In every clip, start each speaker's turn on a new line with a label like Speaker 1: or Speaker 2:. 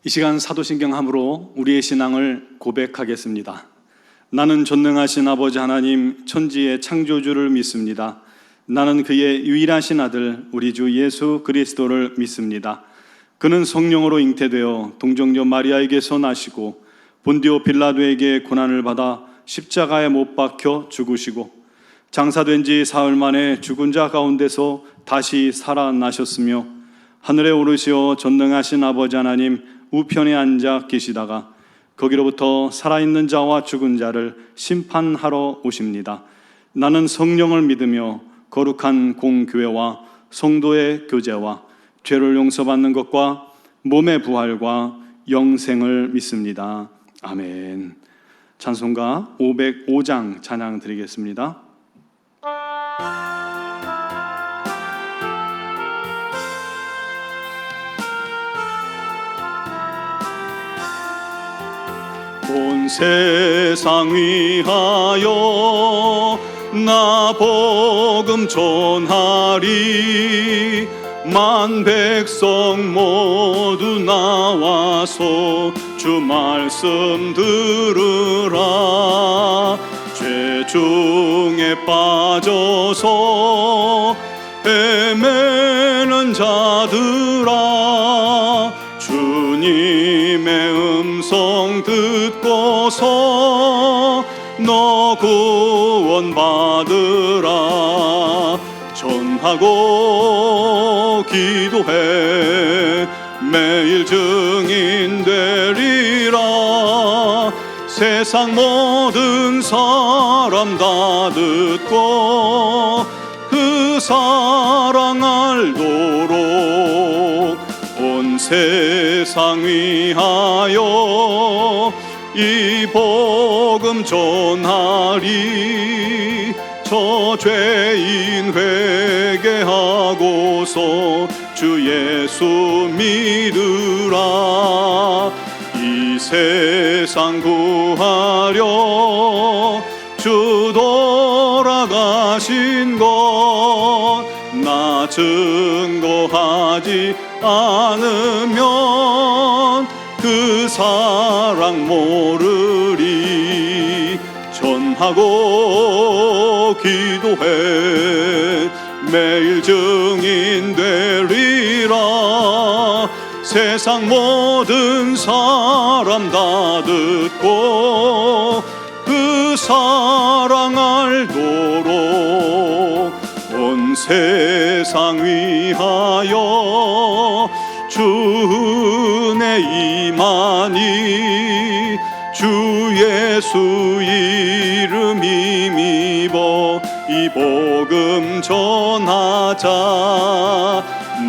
Speaker 1: 이 시간 사도신경함으로 우리의 신앙을 고백하겠습니다. 나는 전능하신 아버지 하나님 천지의 창조주를 믿습니다. 나는 그의 유일하신 아들 우리 주 예수 그리스도를 믿습니다. 그는 성령으로 잉태되어 동정녀 마리아에게서 나시고 본디오 빌라도에게 고난을 받아 십자가에 못 박혀 죽으시고 장사된 지 사흘 만에 죽은 자 가운데서 다시 살아나셨으며 하늘에 오르시어 전능하신 아버지 하나님 우편에 앉아 계시다가 거기로부터 살아있는 자와 죽은 자를 심판하러 오십니다. 나는 성령을 믿으며 거룩한 공교회와 성도의 교제와 죄를 용서받는 것과 몸의 부활과 영생을 믿습니다. 아멘. 찬송가 505장 찬양 드리겠습니다. 온 세상 위하여 나 복음 전하리. 만 백성 모두 나와서 주 말씀 들으라. 죄 중에 빠져서 헤매는 자들아, 주님의 음성 듣고서 너 구원 받으라. 전하고 기도해 매일 증인 되리라. 세상 모든 사람 다 듣고 그 사랑 알도록 온 세상 위하여 이 복음 전하리. 저 죄인 회개하고서 주 예수 믿으라. 이 세상 구하려 주 돌아가신 것 나 증거하지 않으면 그 사랑 모르리. 전하고 기도해 매일 증인 되리라. 세상 모든 사람 다 듣고 그 사랑 알도록 온 세상 위하여 주 은혜 임하니. 주 예수 이름 힘입어 이 복음 전하자.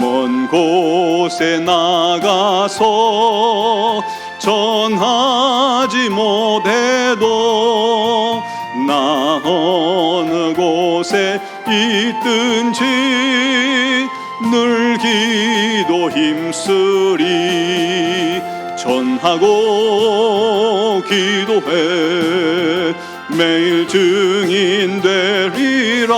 Speaker 1: 먼 곳에 나가서 전하지 못해도 나 어느 곳에 있든지 늘 기도 힘쓰리. 전하고 기도해 매일 증인 되리라.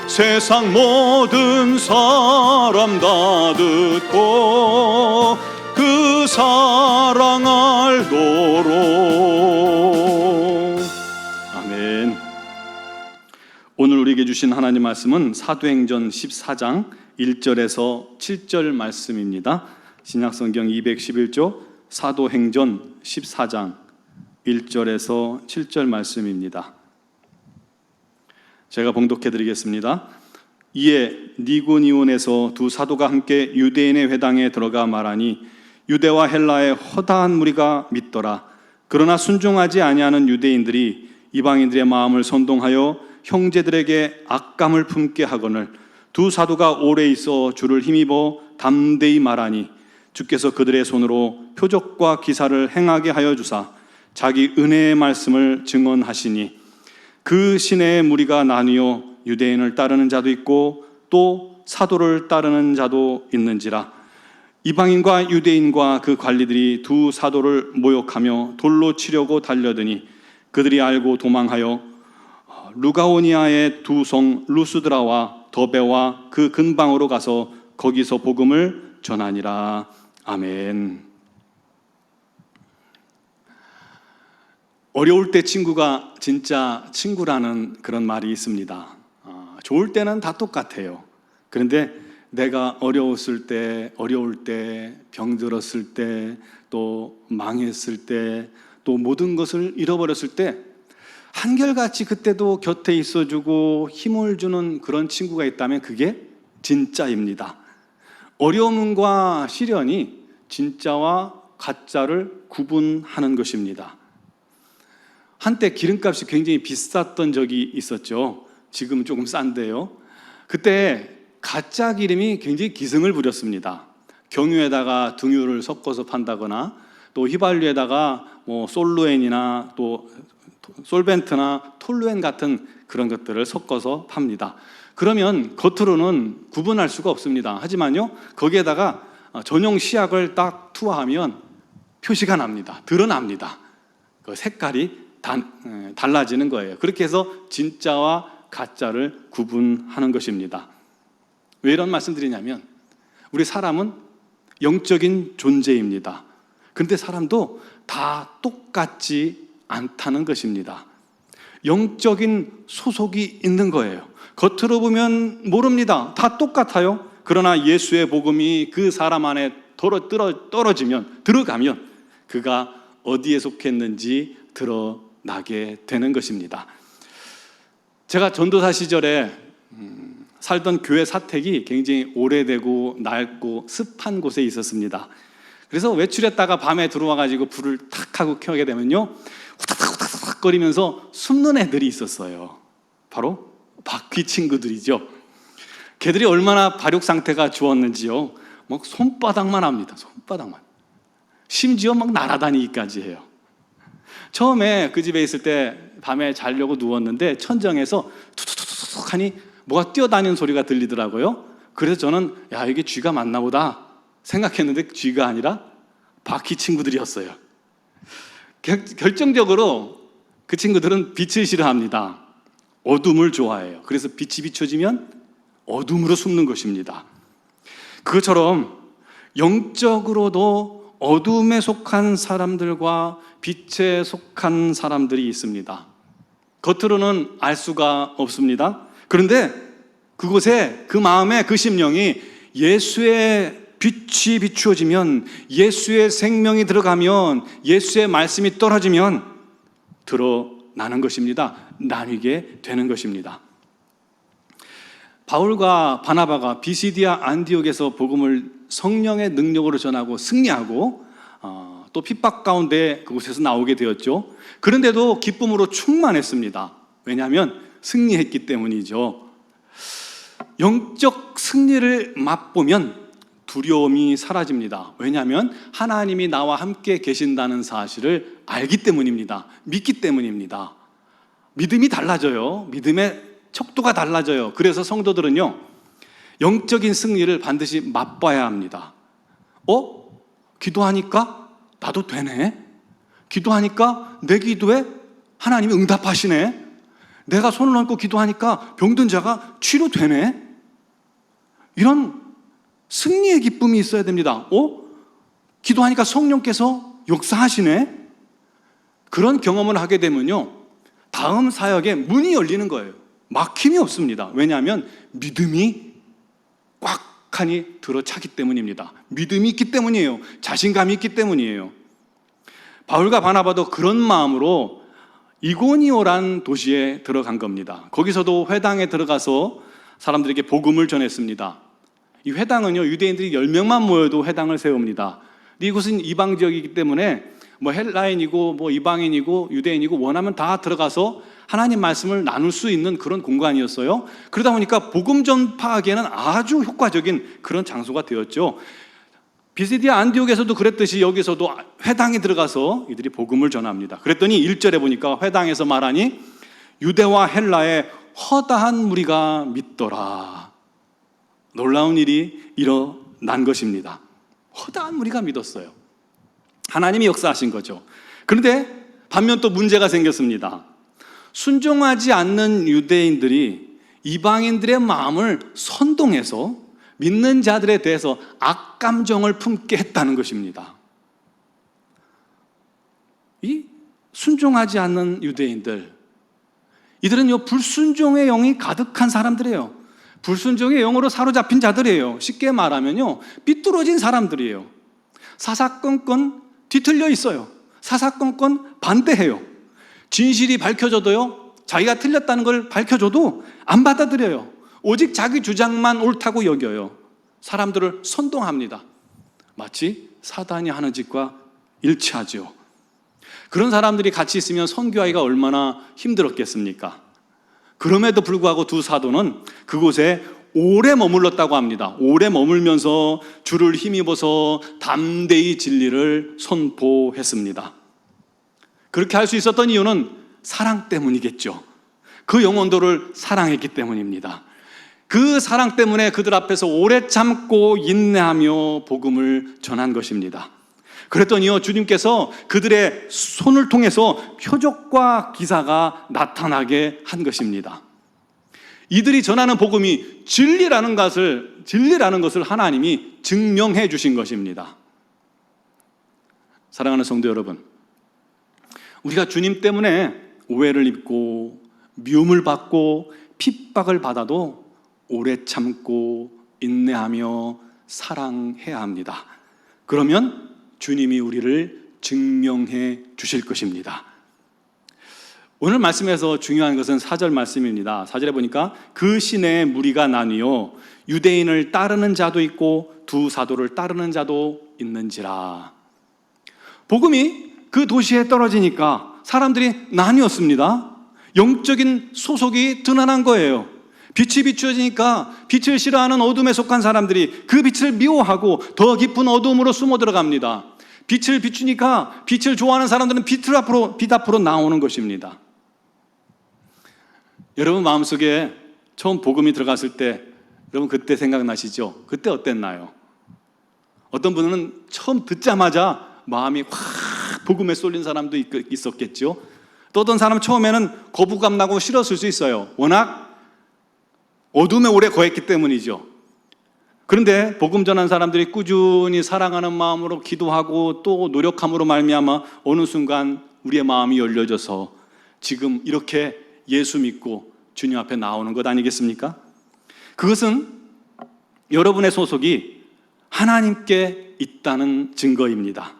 Speaker 1: 세상 모든 사람 다 듣고 그 사랑 알도록. 아멘. 오늘 우리에게 주신 하나님 말씀은 사도행전 14장 1절에서 7절 말씀입니다. 신약성경 211조 사도행전 14장 1절에서 7절 말씀입니다. 제가 봉독해 드리겠습니다. 이에 니고니온에서 두 사도가 함께 유대인의 회당에 들어가 말하니 유대와 헬라의 허다한 무리가 믿더라. 그러나 순종하지 아니하는 유대인들이 이방인들의 마음을 선동하여 형제들에게 악감을 품게 하거늘 두 사도가 오래 있어 주를 힘입어 담대히 말하니 주께서 그들의 손으로 표적과 기사를 행하게 하여 주사 자기 은혜의 말씀을 증언하시니 그 시내의 무리가 나뉘어 유대인을 따르는 자도 있고 또 사도를 따르는 자도 있는지라. 이방인과 유대인과 그 관리들이 두 사도를 모욕하며 돌로 치려고 달려드니 그들이 알고 도망하여 루가오니아의 두 성 루스드라와 더베와 그 근방으로 가서 거기서 복음을 전하니라. 아멘. 어려울 때 친구가 진짜 친구라는 그런 말이 있습니다. 좋을 때는 다 똑같아요. 그런데 내가 어려울 때, 병들었을 때, 또 망했을 때, 또 모든 것을 잃어버렸을 때 한결같이 그때도 곁에 있어주고 힘을 주는 그런 친구가 있다면 그게 진짜입니다. 어려움과 시련이 진짜와 가짜를 구분하는 것입니다. 한때 기름값이 굉장히 비쌌던 적이 있었죠. 지금은 조금 싼데요. 그때 가짜 기름이 굉장히 기승을 부렸습니다. 경유에다가 등유를 섞어서 판다거나 또 휘발유에다가 솔루엔이나 또 솔벤트나 톨루엔 같은 그런 것들을 섞어서 팝니다. 그러면 겉으로는 구분할 수가 없습니다. 하지만요, 거기에다가 전용 시약을 딱 투하하면 표시가 납니다. 드러납니다. 그 색깔이 달라지는 거예요. 그렇게 해서 진짜와 가짜를 구분하는 것입니다. 왜 이런 말씀 드리냐면 우리 사람은 영적인 존재입니다. 그런데 사람도 다 똑같지 않다는 것입니다. 영적인 소속이 있는 거예요. 겉으로 보면 모릅니다. 다 똑같아요. 그러나 예수의 복음이 그 사람 안에 들어가면 그가 어디에 속했는지 드러나게 되는 것입니다. 제가 전도사 시절에 살던 교회 사택이 굉장히 오래되고 낡고 습한 곳에 있었습니다. 그래서 외출했다가 밤에 들어와가지고 불을 탁 하고 켜게 되면요, 후닥닥 거리면서 숨는 애들이 있었어요. 바로 바퀴 친구들이죠. 걔들이 얼마나 발육 상태가 좋았는지요. 막 손바닥만 합니다. 손바닥만. 심지어 막 날아다니기까지 해요. 처음에 그 집에 있을 때 밤에 자려고 누웠는데 천정에서 툭툭툭툭 하니 뭐가 뛰어다니는 소리가 들리더라고요. 그래서 저는 야, 이게 쥐가 맞나 보다 생각했는데 쥐가 아니라 바퀴 친구들이었어요. 결정적으로 그 친구들은 빛을 싫어합니다. 어둠을 좋아해요. 그래서 빛이 비춰지면 어둠으로 숨는 것입니다. 그것처럼 영적으로도 어둠에 속한 사람들과 빛에 속한 사람들이 있습니다. 겉으로는 알 수가 없습니다. 그런데 그곳에 그 마음에 그 심령이 예수의 빛이 비추어지면, 예수의 생명이 들어가면, 예수의 말씀이 떨어지면 드러나는 것입니다. 나뉘게 되는 것입니다. 바울과 바나바가 비시디아 안디옥에서 복음을 성령의 능력으로 전하고 승리하고 또 핍박 가운데 그곳에서 나오게 되었죠. 그런데도 기쁨으로 충만했습니다. 왜냐하면 승리했기 때문이죠. 영적 승리를 맛보면 두려움이 사라집니다. 왜냐하면 하나님이 나와 함께 계신다는 사실을 알기 때문입니다. 믿기 때문입니다. 믿음이 달라져요. 믿음의 척도가 달라져요. 그래서 성도들은요, 영적인 승리를 반드시 맛봐야 합니다. 기도하니까 나도 되네. 기도하니까 내 기도에 하나님이 응답하시네. 내가 손을 얹고 기도하니까 병든 자가 치료되네. 이런 승리의 기쁨이 있어야 됩니다. 기도하니까 성령께서 역사하시네. 그런 경험을 하게 되면요, 다음 사역에 문이 열리는 거예요. 막힘이 없습니다. 왜냐하면 믿음이 꽉하니 들어차기 때문입니다. 믿음이 있기 때문이에요. 자신감이 있기 때문이에요. 바울과 바나바도 그런 마음으로 이고니오란 도시에 들어간 겁니다. 거기서도 회당에 들어가서 사람들에게 복음을 전했습니다. 이 회당은요, 유대인들이 10명만 모여도 회당을 세웁니다. 이곳은 이방 지역이기 때문에 헬라인이고 이방인이고 유대인이고 원하면 다 들어가서 하나님 말씀을 나눌 수 있는 그런 공간이었어요. 그러다 보니까 복음 전파하기에는 아주 효과적인 그런 장소가 되었죠. 비시디아 안디옥에서도 그랬듯이 여기서도 회당에 들어가서 이들이 복음을 전합니다. 그랬더니 1절에 보니까 회당에서 말하니 유대와 헬라의 허다한 무리가 믿더라. 놀라운 일이 일어난 것입니다. 허다한 무리가 믿었어요. 하나님이 역사하신 거죠. 그런데 반면 또 문제가 생겼습니다. 순종하지 않는 유대인들이 이방인들의 마음을 선동해서 믿는 자들에 대해서 악감정을 품게 했다는 것입니다. 이 순종하지 않는 유대인들, 이들은 불순종의 영이 가득한 사람들이에요. 불순종의 영으로 사로잡힌 자들이에요. 쉽게 말하면요, 삐뚤어진 사람들이에요. 사사건건 뒤틀려 있어요. 사사건건 반대해요. 진실이 밝혀져도요, 자기가 틀렸다는 걸 밝혀줘도 안 받아들여요. 오직 자기 주장만 옳다고 여겨요. 사람들을 선동합니다. 마치 사단이 하는 짓과 일치하죠. 그런 사람들이 같이 있으면 선교하기가 얼마나 힘들었겠습니까? 그럼에도 불구하고 두 사도는 그곳에 오래 머물렀다고 합니다. 오래 머물면서 주를 힘입어서 담대히 진리를 선포했습니다. 그렇게 할 수 있었던 이유는 사랑 때문이겠죠. 그 영혼들을 사랑했기 때문입니다. 그 사랑 때문에 그들 앞에서 오래 참고 인내하며 복음을 전한 것입니다. 그랬더니요, 주님께서 그들의 손을 통해서 표적과 기사가 나타나게 한 것입니다. 이들이 전하는 복음이 진리라는 것을 하나님이 증명해 주신 것입니다. 사랑하는 성도 여러분, 우리가 주님 때문에 오해를 입고 미움을 받고 핍박을 받아도 오래 참고 인내하며 사랑해야 합니다. 그러면 주님이 우리를 증명해 주실 것입니다. 오늘 말씀에서 중요한 것은 4절 말씀입니다. 4절에 보니까 그 시내에 무리가 나뉘어 유대인을 따르는 자도 있고 두 사도를 따르는 자도 있는지라. 복음이 그 도시에 떨어지니까 사람들이 나뉘었습니다. 영적인 소속이 드러난 거예요. 빛이 비추어지니까 빛을 싫어하는 어둠에 속한 사람들이 그 빛을 미워하고 더 깊은 어둠으로 숨어 들어갑니다. 빛을 비추니까 빛을 좋아하는 사람들은 빛 앞으로 나오는 것입니다. 여러분 마음속에 처음 복음이 들어갔을 때 여러분 그때 생각나시죠? 그때 어땠나요? 어떤 분은 처음 듣자마자 마음이 확 복음에 쏠린 사람도 있었겠죠. 또 어떤 사람은 처음에는 거부감 나고 싫었을 수 있어요. 워낙 어둠에 오래 거했기 때문이죠. 그런데 복음 전한 사람들이 꾸준히 사랑하는 마음으로 기도하고 또 노력함으로 말미암아 어느 순간 우리의 마음이 열려져서 지금 이렇게 예수 믿고 주님 앞에 나오는 것 아니겠습니까? 그것은 여러분의 소속이 하나님께 있다는 증거입니다.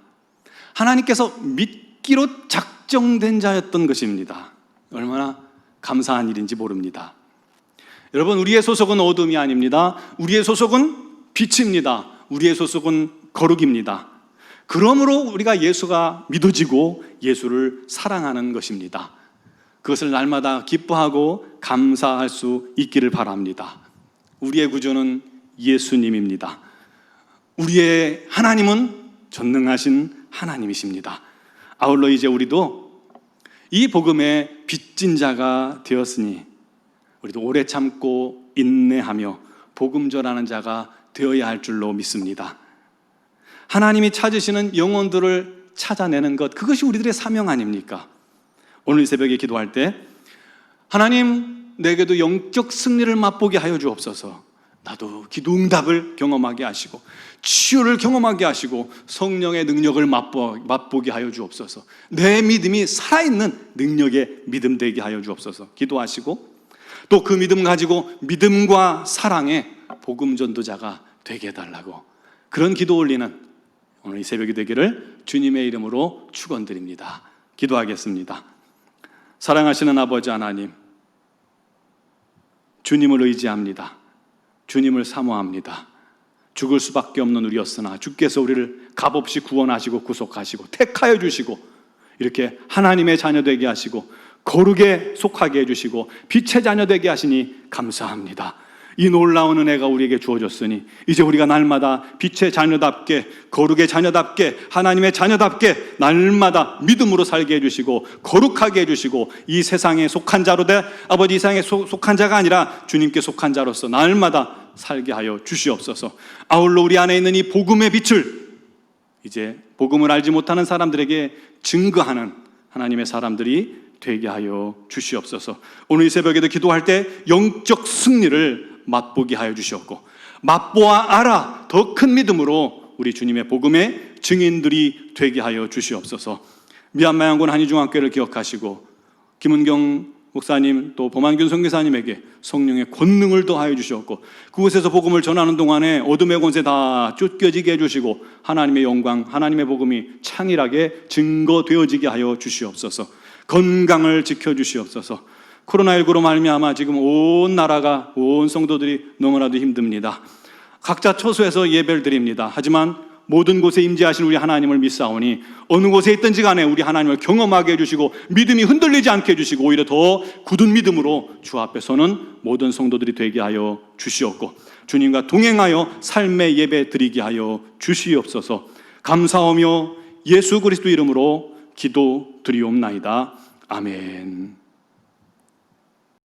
Speaker 1: 하나님께서 믿기로 작정된 자였던 것입니다. 얼마나 감사한 일인지 모릅니다. 여러분, 우리의 소속은 어둠이 아닙니다. 우리의 소속은 빛입니다. 우리의 소속은 거룩입니다. 그러므로 우리가 예수가 믿어지고 예수를 사랑하는 것입니다. 그것을 날마다 기뻐하고 감사할 수 있기를 바랍니다. 우리의 구주는 예수님입니다. 우리의 하나님은 전능하신 하나님이십니다. 아울러 이제 우리도 이 복음의 빚진 자가 되었으니 우리도 오래 참고 인내하며 복음 전하는 자가 되어야 할 줄로 믿습니다. 하나님이 찾으시는 영혼들을 찾아내는 것, 그것이 우리들의 사명 아닙니까? 오늘 새벽에 기도할 때 하나님, 내게도 영적 승리를 맛보게 하여 주옵소서. 나도 기도 응답을 경험하게 하시고 치유를 경험하게 하시고 성령의 능력을 맛보게 하여 주옵소서. 내 믿음이 살아있는 능력의 믿음 되게 하여 주옵소서. 기도하시고 또 그 믿음 가지고 믿음과 사랑의 복음 전도자가 되게 해달라고, 그런 기도 올리는 오늘 이 새벽이 되기를 주님의 이름으로 축원드립니다. 기도하겠습니다. 사랑하시는 아버지 하나님, 주님을 의지합니다. 주님을 사모합니다. 죽을 수밖에 없는 우리였으나 주께서 우리를 값없이 구원하시고 구속하시고 택하여 주시고 이렇게 하나님의 자녀 되게 하시고 거룩에 속하게 해주시고 빛의 자녀 되게 하시니 감사합니다. 이 놀라운 은혜가 우리에게 주어졌으니 이제 우리가 날마다 빛의 자녀답게, 거룩의 자녀답게, 하나님의 자녀답게 날마다 믿음으로 살게 해주시고 거룩하게 해주시고 이 세상에 속한 자로 아버지, 이 세상에 속한 자가 아니라 주님께 속한 자로서 날마다 살게 하여 주시옵소서. 아울러 우리 안에 있는 이 복음의 빛을 이제 복음을 알지 못하는 사람들에게 증거하는 하나님의 사람들이 되게 하여 주시옵소서. 오늘 이 새벽에도 기도할 때 영적 승리를 맛보게 하여 주시옵고 맛보아 알아 더 큰 믿음으로 우리 주님의 복음의 증인들이 되게 하여 주시옵소서. 미얀마 양군 한의중앙교회를 기억하시고 김은경 목사님 또 범한균 선교사님에게 성령의 권능을 더하여 주셨고 그곳에서 복음을 전하는 동안에 어둠의 권세 다 쫓겨지게 해주시고 하나님의 영광, 하나님의 복음이 창일하게 증거되어지게 하여 주시옵소서. 건강을 지켜주시옵소서. 코로나19로 말미암아 지금 온 나라가, 온 성도들이 너무나도 힘듭니다. 각자 처소에서 예배를 드립니다. 하지만 모든 곳에 임재하신 우리 하나님을 믿사오니 어느 곳에 있든지 간에 우리 하나님을 경험하게 해주시고 믿음이 흔들리지 않게 해주시고 오히려 더 굳은 믿음으로 주 앞에 서는 모든 성도들이 되게 하여 주시옵고 주님과 동행하여 삶의 예배 드리게 하여 주시옵소서. 감사하며 예수 그리스도 이름으로 기도 드리옵나이다. 아멘.